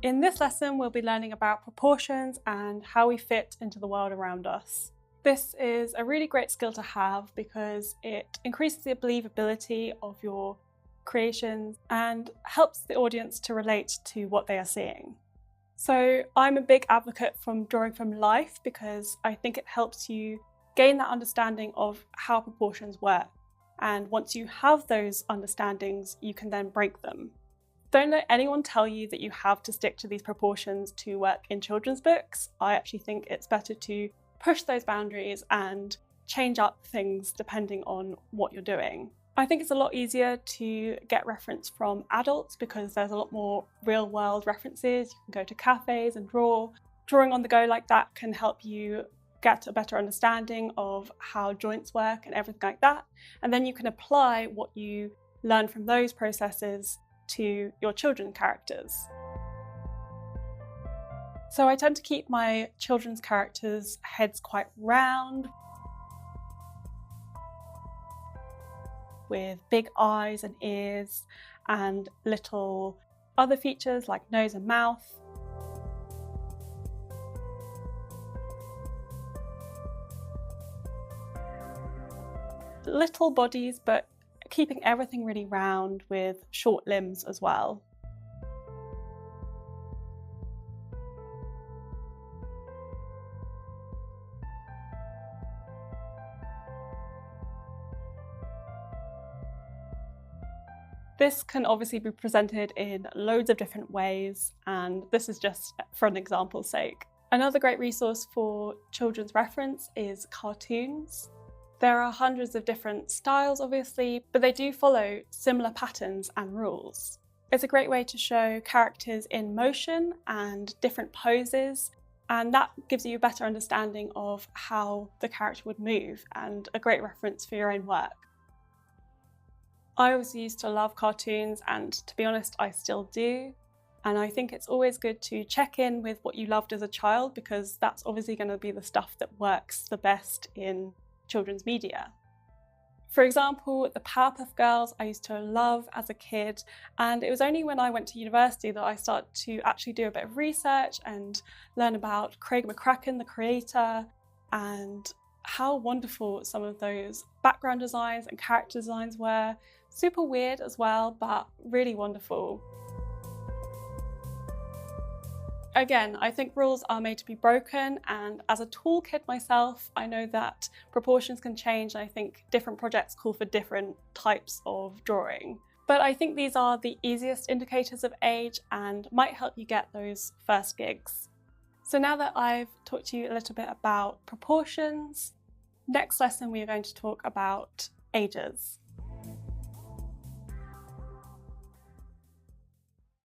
In this lesson, we'll be learning about proportions and how we fit into the world around us. This is a really great skill to have because it increases the believability of your creations and helps the audience to relate to what they are seeing. So I'm a big advocate from drawing from life because I think it helps you gain that understanding of how proportions work. And once you have those understandings, you can then break them. Don't let anyone tell you that you have to stick to these proportions to work in children's books. I actually think it's better to push those boundaries and change up things depending on what you're doing. I think it's a lot easier to get reference from adults because there's a lot more real world references. You can go to cafes and draw. Drawing on the go like that can help you get a better understanding of how joints work and everything like that. And then you can apply what you learn from those processes to your children's characters. So I tend to keep my children's characters' heads quite round, with big eyes and ears and little other features like nose and mouth. Little bodies, but keeping everything really round with short limbs as well. This can obviously be presented in loads of different ways, and this is just for an example's sake. Another great resource for children's reference is cartoons. There are hundreds of different styles, obviously, but they do follow similar patterns and rules. It's a great way to show characters in motion and different poses, and that gives you a better understanding of how the character would move and a great reference for your own work. I always used to love cartoons, and to be honest, I still do. And I think it's always good to check in with what you loved as a child because that's obviously going to be the stuff that works the best in children's media. For example, the Powerpuff Girls I used to love as a kid, and it was only when I went to university that I started to actually do a bit of research and learn about Craig McCracken, the creator, and how wonderful some of those background designs and character designs were. Super weird as well, but really wonderful. Again, I think rules are made to be broken, and as a tool kid myself, I know that proportions can change, and I think different projects call for different types of drawing. But I think these are the easiest indicators of age and might help you get those first gigs. So now that I've talked to you a little bit about proportions, next lesson we are going to talk about ages.